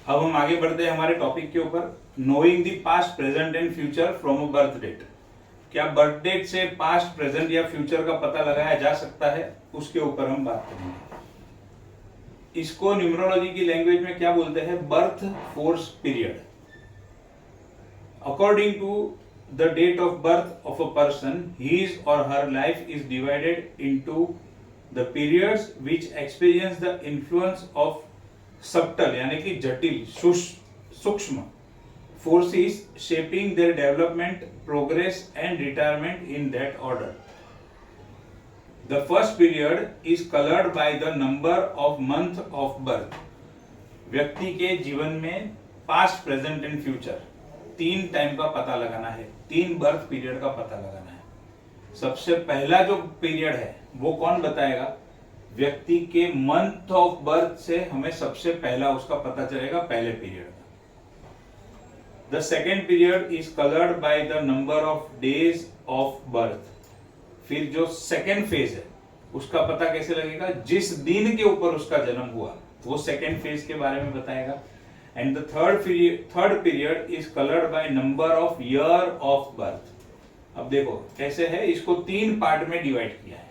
अब हम आगे बढ़ते हैं हमारे टॉपिक के ऊपर, knowing the past present and future from a birth date. क्या बर्थ डेट से पास्ट प्रेजेंट या फ्यूचर का पता लगाया जा सकता है, उसके ऊपर हम बात करेंगे। इसको न्यूमरोलॉजी की लैंग्वेज में क्या बोलते हैं, birth force period. According to the date of birth of a person, his और her life is divided into the periods which experience the influence of subtle यानी कि जटिल सूक्ष्म forces shaping their development, progress and retirement in that order. The first period is colored by the number of month of birth. व्यक्ति के जीवन में past, present and future तीन time का पता लगाना है, तीन बर्थ पीरियड का पता लगाना है। सबसे पहला जो पीरियड है वो कौन बताएगा, व्यक्ति के मंथ ऑफ बर्थ से हमें सबसे पहला उसका पता चलेगा, पहले पीरियड का। The second period is colored by the number of days of birth. फिर जो सेकेंड फेज है उसका पता कैसे लगेगा, जिस दिन के ऊपर उसका जन्म हुआ वो सेकेंड फेज के बारे में बताएगा। And the third period is coloured by number of year of birth. अब देखो कैसे है, इसको तीन पार्ट में डिवाइड किया है।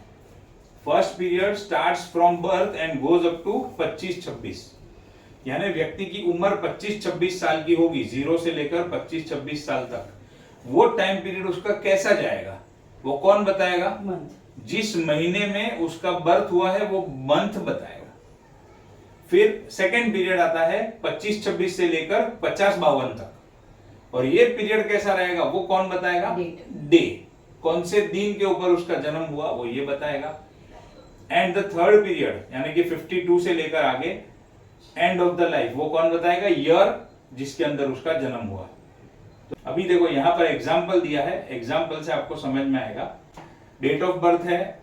First period starts from birth and goes up to 25-26, यानी व्यक्ति की उम्र 25-26 साल की होगी, 0 से लेकर 25-26 साल तक। वो टाइम पीरियड उसका कैसा जाएगा वो कौन बताएगा, जिस महीने में उसका बर्थ हुआ है वो मंथ बताएगा। फिर सेकेंड पीरियड आता है 25-26 से लेकर 50-52 तक, और ये पीरियड कैसा रहेगा वो कौन बताएगा, डे, कौन से दिन के ऊपर उसका जन्म हुआ वो ये बताएगा। एंड द थर्ड पीरियड यानी कि 52 से लेकर आगे एंड ऑफ द लाइफ वो कौन बताएगा, ईयर जिसके अंदर उसका जन्म हुआ। तो अभी देखो यहां पर एग्जाम्पल दिया है, एग्जाम्पल से आपको समझ में आएगा। डेट ऑफ बर्थ है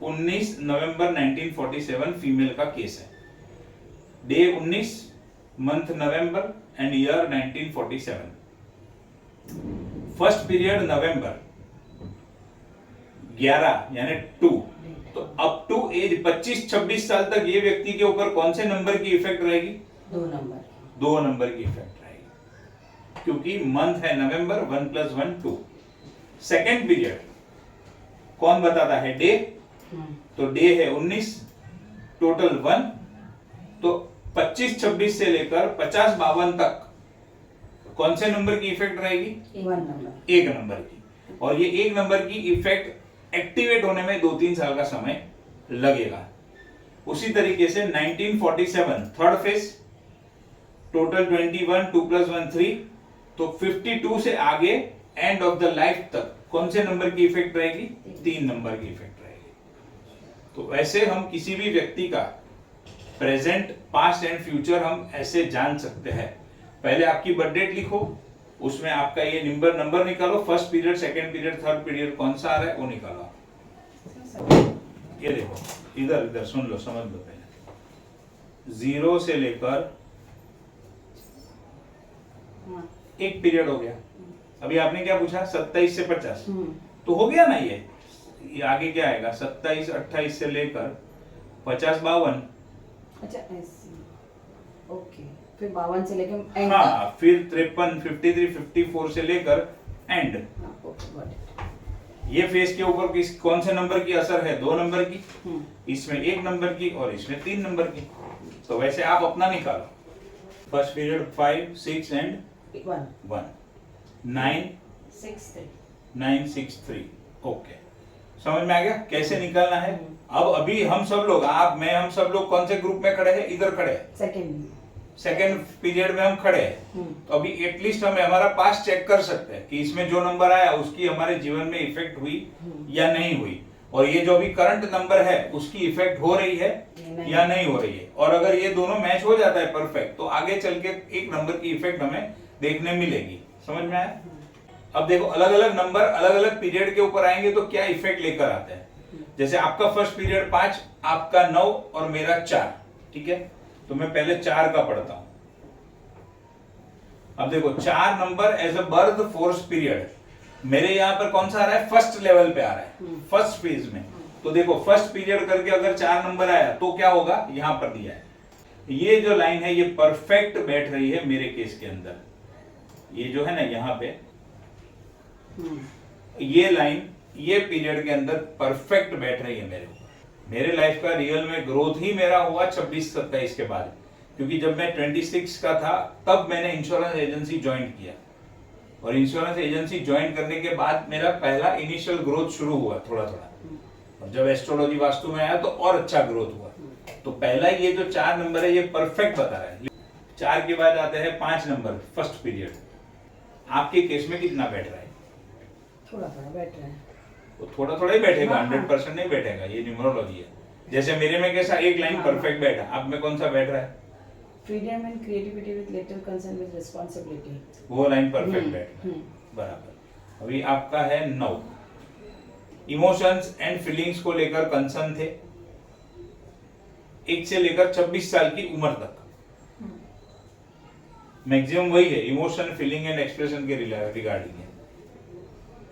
19 नवंबर 1947, फीमेल का केस है। Day 19, month November and year 1947। First period November 11 यानी 2, तो अप टू एज 25-26 साल तक ये व्यक्ति के ऊपर कौन से नंबर की इफेक्ट रहेगी, 2 नंबर की इफेक्ट रहेगी, क्योंकि मंथ है नवंबर, 1 + 1 2। सेकेंड पीरियड कौन बताता है, डे, तो डे है 19, टोटल 1, तो 25-26 से लेकर 50-52 तक कौन से नंबर की इफेक्ट रहेगी, एक नंबर की। और ये एक नंबर की इफेक्ट एक्टिवेट होने में 2-3 साल का समय लगेगा। उसी तरीके से 1947 थर्ड फेज, टोटल 21, 2 + 1 3, तो 52 से आगे एंड ऑफ द लाइफ तक कौन से नंबर की इफेक्ट रहेगी, 3 नंबर की इफेक्ट रहेगी। तो वैसे हम किसी भी व्यक्ति का प्रेजेंट, पास्ट एंड फ्यूचर हम ऐसे जान सकते हैं। पहले आपकी बर्थ डेट लिखो, उसमें आपका ये नंबर निकालो, first period, second period, third period कौन सा आ रहा है वो निकालो। ये देखो इधर सुन लो, समझ लो पहले। 0 से लेकर एक पीरियड हो गया। अभी आपने क्या पूछा, 27 से 50, तो हो गया ना ये आगे क्या आएगा, 27-28 से लेकर 50-52। अच्छा ओके, फिर 52 से लेकर एंड, हाँ, फिर 53, 53, 54 से लेकर एंड। ये फेज के ऊपर किस कौन से नंबर की असर है, 2 नंबर की, इसमें 1 नंबर की और इसमें 3 नंबर की। तो वैसे आप अपना निकालो। First period 5, 6 and 1, 9, 6, 3। ओके, समझ में आ गया कैसे निकालना है। अब अभी हम सब लोग, आप, मैं, हम सब लोग कौन से ग्रुप में खड़े हैं, इधर खड़े हैं, सेकेंड पीरियड में हम खड़े हैं। तो अभी एटलीस्ट हम हमारा पास्ट चेक कर सकते हैं कि इसमें जो नंबर आया उसकी हमारे जीवन में इफेक्ट हुई या नहीं हुई, और ये जो भी करंट नंबर है उसकी इफेक्ट हो रही है या नहीं हो रही है। और अगर ये दोनों मैच हो जाता है परफेक्ट, तो आगे चल के एक नंबर की इफेक्ट हमें देखने मिलेगी। समझ में आया। अब देखो अलग अलग नंबर अलग अलग पीरियड के ऊपर आएंगे तो क्या इफेक्ट लेकर आते हैं। जैसे आपका फर्स्ट पीरियड 5, आपका 9 और मेरा 4, ठीक है। तो मैं पहले 4 का पढ़ता हूं। अब देखो 4 number as a birth force period, मेरे यहां पर कौन सा आ रहा है, फर्स्ट लेवल पे आ रहा है, फर्स्ट फेज में। तो देखो फर्स्ट पीरियड करके अगर 4 नंबर आया तो क्या होगा, यहां पर दिया है ये जो लाइन है ये परफेक्ट बैठ रही है मेरे केस के अंदर। ये जो है ना यहाँ पे ये लाइन ये पीरियड के अंदर परफेक्ट बैठ रही है मेरे ऊपर। मेरे लाइफ का रियल में ग्रोथ ही मेरा हुआ 26-27 के बाद, क्योंकि जब मैं 26 का था तब मैंने इंश्योरेंस एजेंसी ज्वाइन किया, और इंश्योरेंस एजेंसी ज्वाइन करने के बाद मेरा पहला इनिशियल ग्रोथ शुरू हुआ थोड़ा थोड़ा, और जब एस्ट्रोलॉजी वास्तु में आया तो और अच्छा ग्रोथ हुआ। तो पहला ये जो 4 नंबर है ये परफेक्ट बता रहा है। 4 के बाद आते हैं 5 नंबर, फर्स्ट पीरियड। आपके केस में कितना बैठ रहा है? थोड़ा थोड़ा बैठ रहा है। वो थोड़ा थोड़ा ही बैठेगा, हाँ, 100% नहीं बैठेगा, ये न्यूमरोलॉजी है। जैसे मेरे में कैसा एक लाइन हाँ, परफेक्ट बैठा, आप में कौन सा बैठ रहा है? Freedom and creativity with little concern with responsibility. वो लाइन परफेक्ट बैठ रहा है, बराबर। अभी आपका है 9, इमोशंस एंड फीलिंग्स को लेकर कंसर्न थे 1 से लेकर 26 साल की उम्र तक। मैक्सिमम वही है, इमोशन, फीलिंग एंड एक्सप्रेशन के रिगार्डिंग है,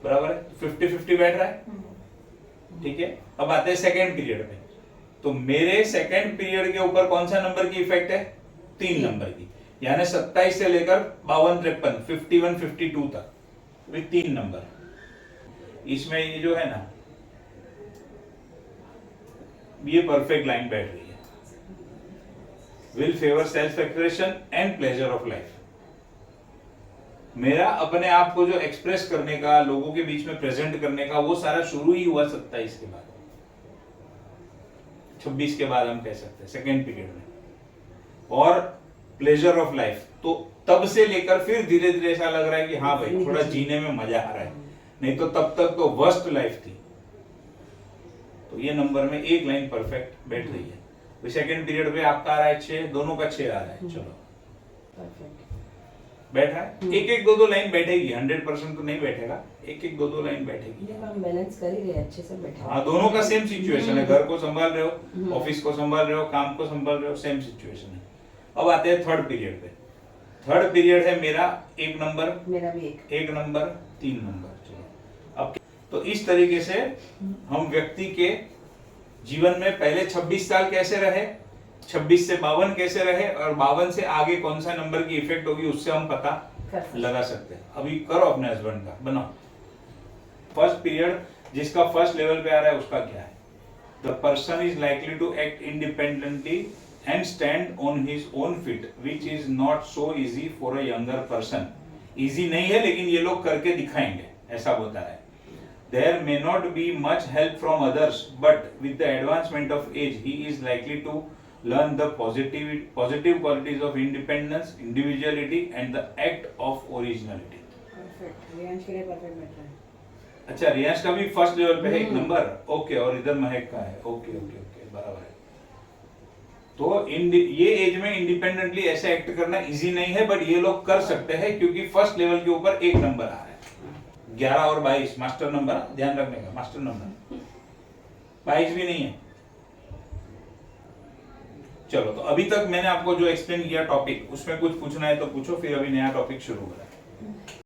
बराबर है। 50-50 बैठ रहा है, ठीक है। अब आते हैं सेकेंड पीरियड में। तो मेरे सेकेंड पीरियड के ऊपर कौन सा नंबर की इफेक्ट है? 3 नंबर की, यानी 27 से लेकर 52-53, 51-52 तक, विद 3 नंबर। इसमें ये जो है ना, ये परफेक्ट लाइन बैठ रही है। Will favour self expression and pleasure of life. मेरा अपने आप को जो एक्सप्रेस करने का, लोगों के बीच में प्रेजेंट करने का, वो सारा शुरू ही हुआ 27 के बाद, 26 के बाद हम कह सकते हैं सेकेंड पीरियड में। और प्लेजर ऑफ लाइफ तो तब से लेकर फिर धीरे धीरे ऐसा लग रहा है कि हाँ भाई थोड़ा जीने में मजा आ रहा है, नहीं तो तब तक तो वर्स्ट लाइफ थी। तो ये नंबर में एक लाइन परफेक्ट बैठ रही है। तो सेकेंड पीरियड पे आपका आ रहा है 6, दोनों का 6 आ रहा है। चलो परफेक्ट बैठा है, एक एक दो लाइन बैठेगी, 100% तो नहीं बैठेगा, एक एक दो लाइन बैठेगी। देखो हम बैलेंस कर ही रहे हैं, अच्छे से बैठे। हाँ, दोनों का सेम सिचुएशन है, घर को संभाल रहे हो, ऑफिस को संभाल रहे हो, काम को संभाल रहे हो, सेम सिचुएशन है। अब आते हैं थर्ड पीरियड पे। थर्ड पीरियड है मेरा 1 नंबर, मेरा भी 1 नंबर, 3 नंबर। चलो अब तो इस तरीके से हम व्यक्ति के जीवन में पहले 26 साल कैसे रहे, 26 से 52 कैसे रहे, और 52 से आगे कौन सा नंबर की इफेक्ट होगी, उससे हम पता लगा सकते हैं। अभी करो अपने हस्बैंड का, बनाओ। फर्स्ट पीरियड जिसका फर्स्ट लेवल पे आ रहा है उसका क्या है? The person is likely to act independently and stand on his own feet which is not so easy for a younger person. Easy नहीं है, लेकिन ये लोग करके दिखाएंगे, ऐसा होता है। There may not be much help from others, but with the advancement of age, he is likely to learn the positive qualities of independence, individuality, and the act of originality. Perfect. Riyansh के लिए perfect बैठ रहा है। अच्छा, रियांश का भी first level पे है 1 नंबर, ओके, और इधर महक का है, ओके ओके ओके, बराबर है। तो ये एज में इंडिपेंडेंटली ऐसे एक्ट करना इजी नहीं है, बट ये लोग कर सकते हैं क्योंकि फर्स्ट लेवल के ऊपर 1 नंबर आ रहा है। 11 और 22 मास्टर नंबर, ध्यान रखने का, मास्टर नंबर 22 भी नहीं है। चलो, तो अभी तक मैंने आपको जो एक्सप्लेन किया टॉपिक, उसमें कुछ पूछना है तो पूछो, फिर अभी नया टॉपिक शुरू हो रहा है।